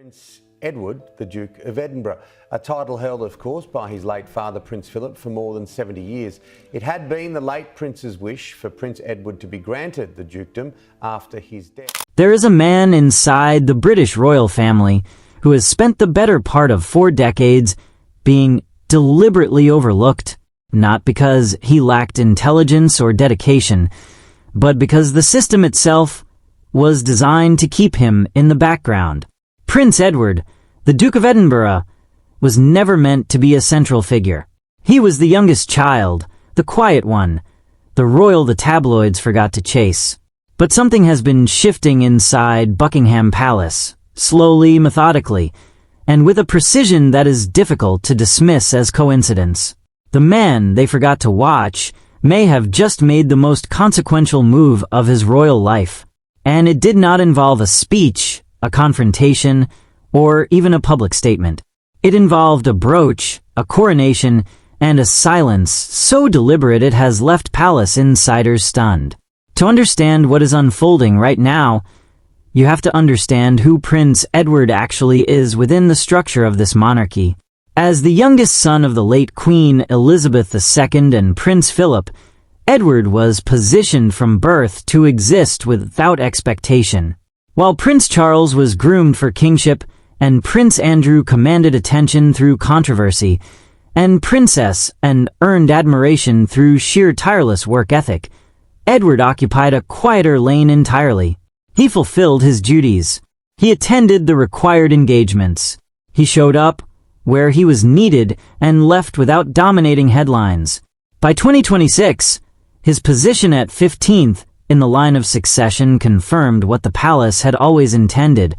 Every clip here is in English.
Prince Edward, the Duke of Edinburgh, a title held, of course, by his late father, Prince Philip, for more than 70 years. It had been the late Prince's wish for Prince Edward to be granted the dukedom after his death. There is a man inside the British royal family who has spent the better part of 4 decades being deliberately overlooked, not because he lacked intelligence or dedication, but because the system itself was designed to keep him in the background. Prince Edward, the Duke of Edinburgh, was never meant to be a central figure. He was the youngest child, the quiet one, the royal the tabloids forgot to chase. But something has been shifting inside Buckingham Palace, slowly, methodically, and with a precision that is difficult to dismiss as coincidence. The man they forgot to watch may have just made the most consequential move of his royal life, and it did not involve a speech, a confrontation, or even a public statement. It involved a brooch, a coronation, and a silence so deliberate it has left palace insiders stunned. To understand what is unfolding right now, you have to understand who Prince Edward actually is within the structure of this monarchy. As the youngest son of the late Queen Elizabeth II and Prince Philip, Edward was positioned from birth to exist without expectation. While Prince Charles was groomed for kingship, and Prince Andrew commanded attention through controversy, and Princess and earned admiration through sheer tireless work ethic, Edward occupied a quieter lane entirely. He fulfilled his duties. He attended the required engagements. He showed up where he was needed and left without dominating headlines. By 2026, his position at 15th in the line of succession confirmed what the palace had always intended.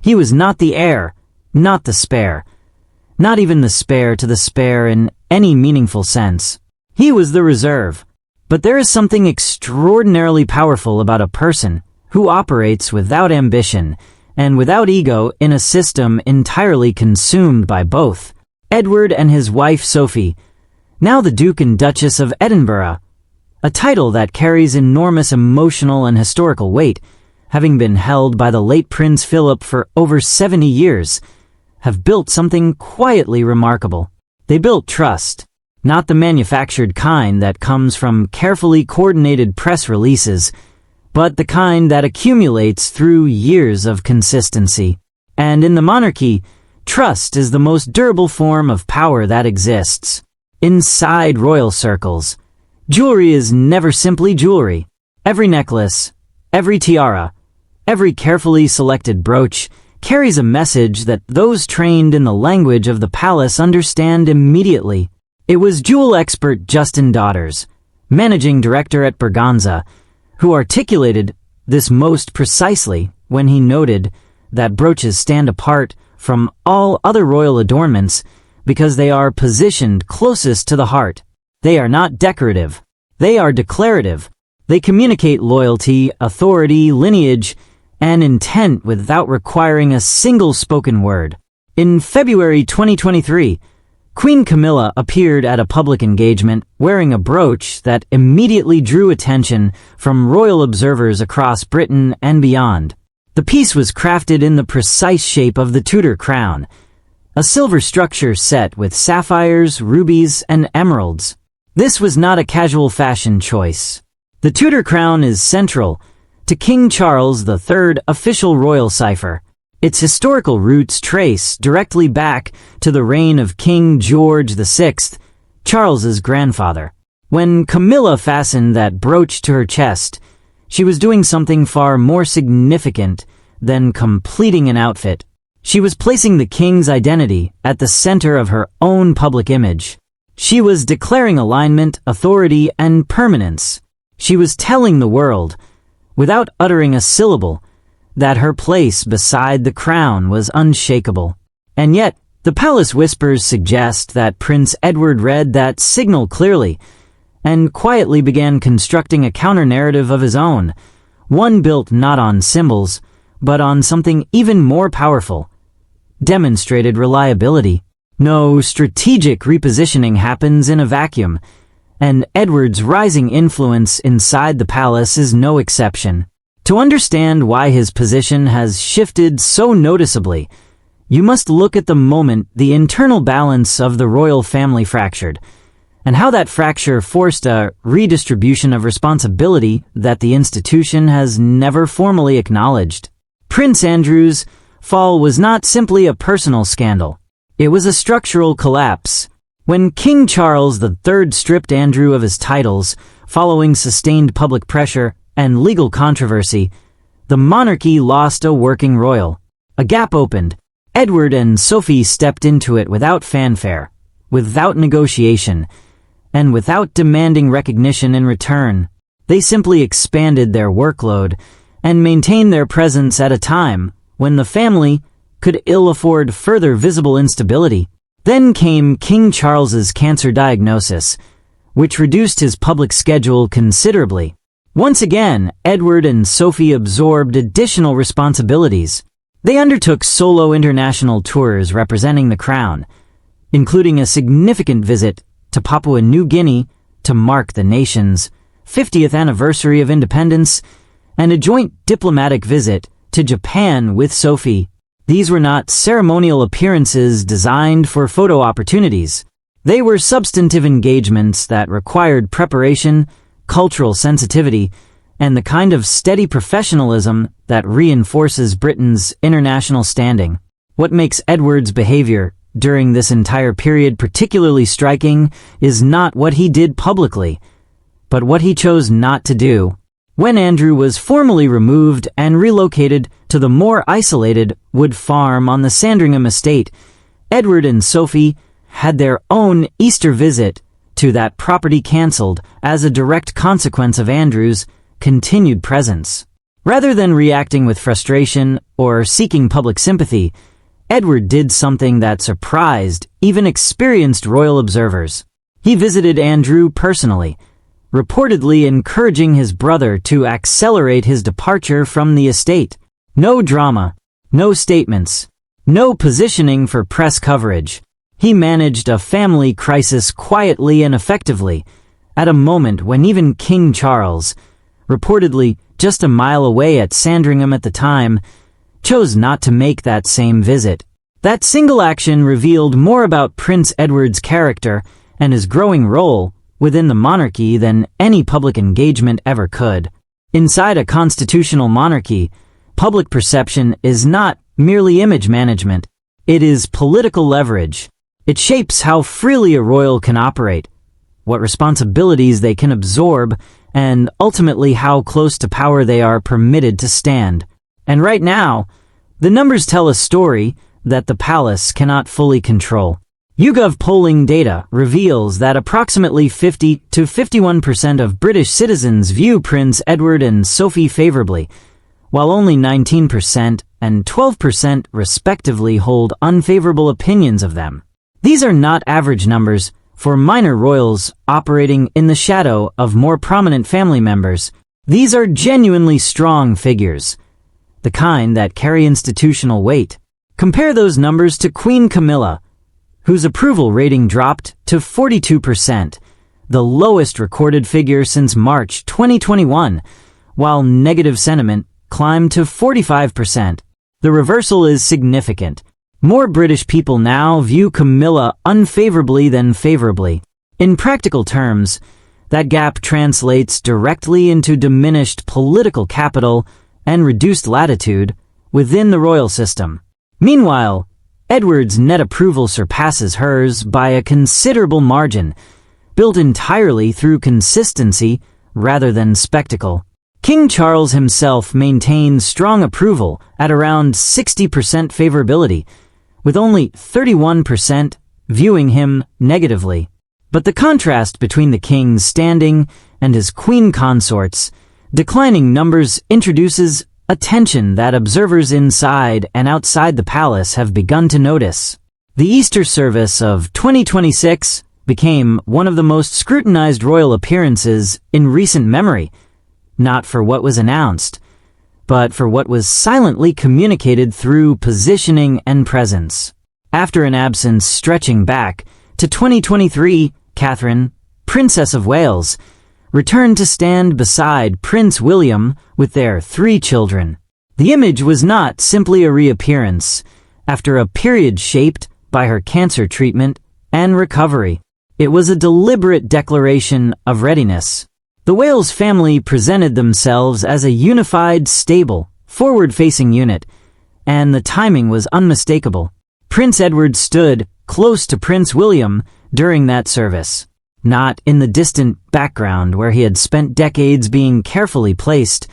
He was not the heir, not the spare. Not even the spare to the spare in any meaningful sense. He was the reserve. But there is something extraordinarily powerful about a person who operates without ambition and without ego in a system entirely consumed by both. Edward and his wife Sophie, now the Duke and Duchess of Edinburgh, a title that carries enormous emotional and historical weight, having been held by the late Prince Philip for over 70 years, have built something quietly remarkable. They built trust, not the manufactured kind that comes from carefully coordinated press releases, but the kind that accumulates through years of consistency. And in the monarchy, trust is the most durable form of power that exists. Inside royal circles, jewelry is never simply jewelry. Every necklace, every tiara, every carefully selected brooch carries a message that those trained in the language of the palace understand immediately. It was jewel expert Justin Daughters, managing director at Berganza, who articulated this most precisely when he noted that brooches stand apart from all other royal adornments because they are positioned closest to the heart. They are not decorative. They are declarative. They communicate loyalty, authority, lineage, and intent without requiring a single spoken word. In February 2023, Queen Camilla appeared at a public engagement wearing a brooch that immediately drew attention from royal observers across Britain and beyond. The piece was crafted in the precise shape of the Tudor Crown, a silver structure set with sapphires, rubies, and emeralds. This was not a casual fashion choice. The Tudor Crown is central to King Charles III's official royal cipher. Its historical roots trace directly back to the reign of King George VI, Charles's grandfather. When Camilla fastened that brooch to her chest, she was doing something far more significant than completing an outfit. She was placing the king's identity at the center of her own public image. She was declaring alignment, authority, and permanence. She was telling the world, without uttering a syllable, that her place beside the crown was unshakable. And yet, the palace whispers suggest that Prince Edward read that signal clearly and quietly began constructing a counter-narrative of his own, one built not on symbols, but on something even more powerful: demonstrated reliability. No strategic repositioning happens in a vacuum, and Edward's rising influence inside the palace is no exception. To understand why his position has shifted so noticeably, you must look at the moment the internal balance of the royal family fractured, and how that fracture forced a redistribution of responsibility that the institution has never formally acknowledged. Prince Andrew's fall was not simply a personal scandal. It was a structural collapse. When King Charles III stripped Andrew of his titles, following sustained public pressure and legal controversy, the monarchy lost a working royal. A gap opened. Edward and Sophie stepped into it without fanfare, without negotiation, and without demanding recognition in return. They simply expanded their workload and maintained their presence at a time when the family could ill afford further visible instability. Then came King Charles's cancer diagnosis, which reduced his public schedule considerably. Once again, Edward and Sophie absorbed additional responsibilities. They undertook solo international tours representing the crown, including a significant visit to Papua New Guinea to mark the nation's 50th anniversary of independence, and a joint diplomatic visit to Japan with Sophie. These were not ceremonial appearances designed for photo opportunities. They were substantive engagements that required preparation, cultural sensitivity, and the kind of steady professionalism that reinforces Britain's international standing. What makes Edward's behavior during this entire period particularly striking is not what he did publicly, but what he chose not to do. When Andrew was formally removed and relocated to the more isolated Wood Farm on the Sandringham estate, Edward and Sophie had their own Easter visit to that property cancelled as a direct consequence of Andrew's continued presence. Rather than reacting with frustration or seeking public sympathy, Edward did something that surprised even experienced royal observers. He visited Andrew personally, reportedly encouraging his brother to accelerate his departure from the estate. No drama, no statements, no positioning for press coverage. He managed a family crisis quietly and effectively, at a moment when even King Charles, reportedly just a mile away at Sandringham at the time, chose not to make that same visit. That single action revealed more about Prince Edward's character and his growing role within the monarchy than any public engagement ever could. Inside a constitutional monarchy, public perception is not merely image management. It is political leverage. It shapes how freely a royal can operate, what responsibilities they can absorb, and ultimately how close to power they are permitted to stand. And right now, the numbers tell a story that the palace cannot fully control. YouGov polling data reveals that approximately 50 to 51% of British citizens view Prince Edward and Sophie favorably, while only 19% and 12% respectively hold unfavorable opinions of them. These are not average numbers for minor royals operating in the shadow of more prominent family members. These are genuinely strong figures, the kind that carry institutional weight. Compare those numbers to Queen Camilla, whose approval rating dropped to 42%, the lowest recorded figure since March 2021, while negative sentiment climbed to 45%. The reversal is significant. More British people now view Camilla unfavorably than favorably. In practical terms, that gap translates directly into diminished political capital and reduced latitude within the royal system. Meanwhile, Edward's net approval surpasses hers by a considerable margin, built entirely through consistency rather than spectacle. King Charles himself maintains strong approval at around 60% favorability, with only 31% viewing him negatively. But the contrast between the king's standing and his queen consorts' declining numbers introduces a tension that observers inside and outside the palace have begun to notice. The Easter service of 2026 became one of the most scrutinized royal appearances in recent memory, not for what was announced, but for what was silently communicated through positioning and presence. After an absence stretching back to 2023, Catherine, Princess of Wales, returned to stand beside Prince William with their 3 children. The image was not simply a reappearance, after a period shaped by her cancer treatment and recovery. It was a deliberate declaration of readiness. The Wales family presented themselves as a unified, stable, forward-facing unit, and the timing was unmistakable. Prince Edward stood close to Prince William during that service, not in the distant background where he had spent decades being carefully placed,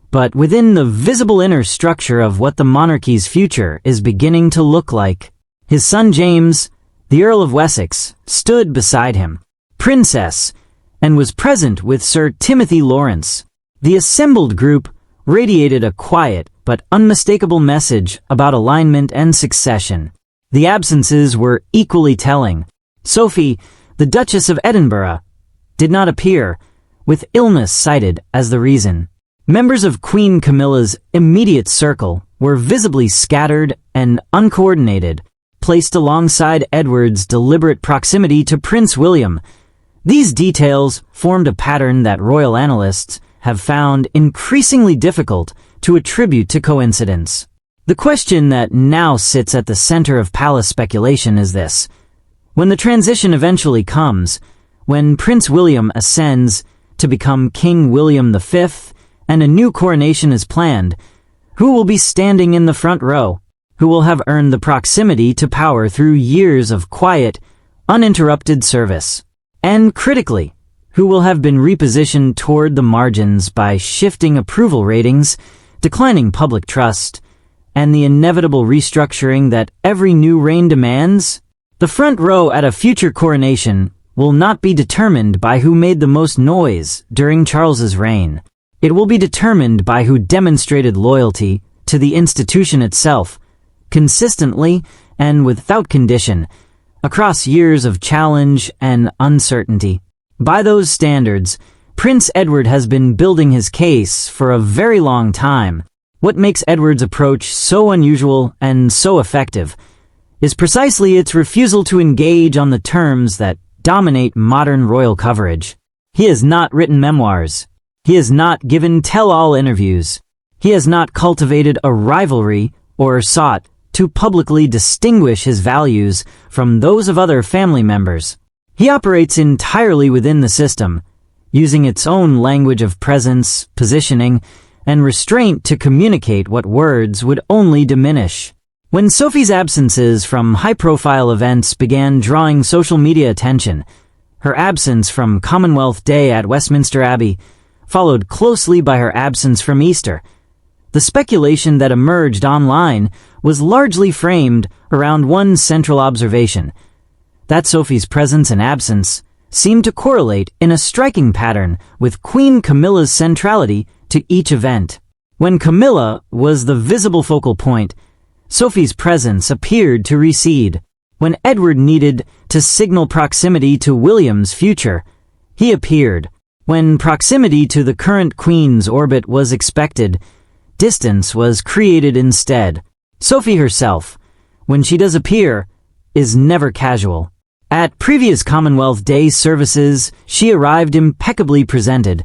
but within the visible inner structure of what the monarchy's future is beginning to look like. His son James, the Earl of Wessex, stood beside him, Princess, and was present with Sir Timothy Lawrence. The assembled group radiated a quiet but unmistakable message about alignment and succession. The absences were equally telling. Sophie, the Duchess of Edinburgh, did not appear, with illness cited as the reason. Members of Queen Camilla's immediate circle were visibly scattered and uncoordinated, placed alongside Edward's deliberate proximity to Prince William. These details formed a pattern that royal analysts have found increasingly difficult to attribute to coincidence. The question that now sits at the center of palace speculation is this: when the transition eventually comes, when Prince William ascends to become King William V and a new coronation is planned, who will be standing in the front row? Who will have earned the proximity to power through years of quiet, uninterrupted service? And critically, who will have been repositioned toward the margins by shifting approval ratings, declining public trust, and the inevitable restructuring that every new reign demands? The front row at a future coronation will not be determined by who made the most noise during Charles's reign. It will be determined by who demonstrated loyalty to the institution itself, consistently and without condition, across years of challenge and uncertainty. By those standards, Prince Edward has been building his case for a very long time. What makes Edward's approach so unusual and so effective is precisely its refusal to engage on the terms that dominate modern royal coverage. He has not written memoirs. He has not given tell-all interviews. He has not cultivated a rivalry or sought to publicly distinguish his values from those of other family members. He operates entirely within the system, using its own language of presence, positioning, and restraint to communicate what words would only diminish. When Sophie's absences from high-profile events began drawing social media attention, her absence from Commonwealth Day at Westminster Abbey, followed closely by her absence from Easter, the speculation that emerged online was largely framed around one central observation: that Sophie's presence and absence seemed to correlate in a striking pattern with Queen Camilla's centrality to each event. When Camilla was the visible focal point, Sophie's presence appeared to recede. When Edward needed to signal proximity to William's future, he appeared. When proximity to the current Queen's orbit was expected, distance was created instead. Sophie herself, when she does appear, is never casual. At previous Commonwealth Day services, she arrived impeccably presented,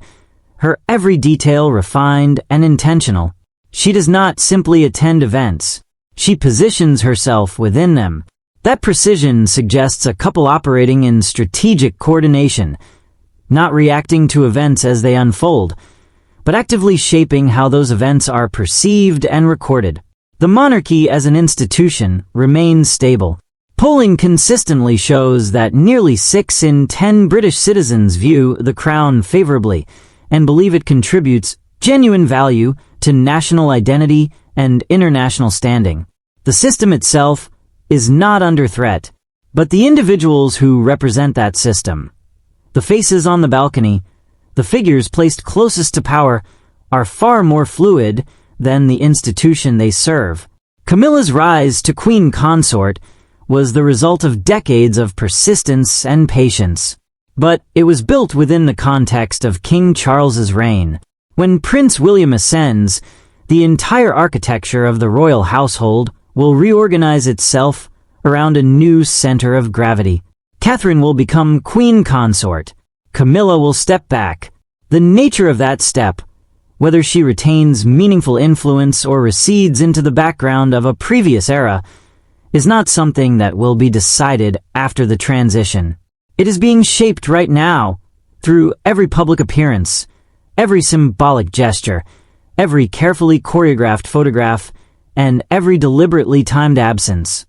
her every detail refined and intentional. She does not simply attend events. She positions herself within them. That precision suggests a couple operating in strategic coordination, not reacting to events as they unfold, but actively shaping how those events are perceived and recorded. The monarchy as an institution remains stable. Polling consistently shows that nearly 6 in 10 British citizens view the Crown favorably and believe it contributes genuine value to national identity and international standing. The system itself is not under threat, but the individuals who represent that system, the faces on the balcony, the figures placed closest to power, are far more fluid than the institution they serve. Camilla's rise to Queen Consort was the result of decades of persistence and patience, but it was built within the context of King Charles's reign. When Prince William ascends, the entire architecture of the royal household will reorganize itself around a new center of gravity. Catherine will become Queen Consort. Camilla will step back. The nature of that step, whether she retains meaningful influence or recedes into the background of a previous era, is not something that will be decided after the transition. It is being shaped right now, through every public appearance, every symbolic gesture, every carefully choreographed photograph, and every deliberately timed absence.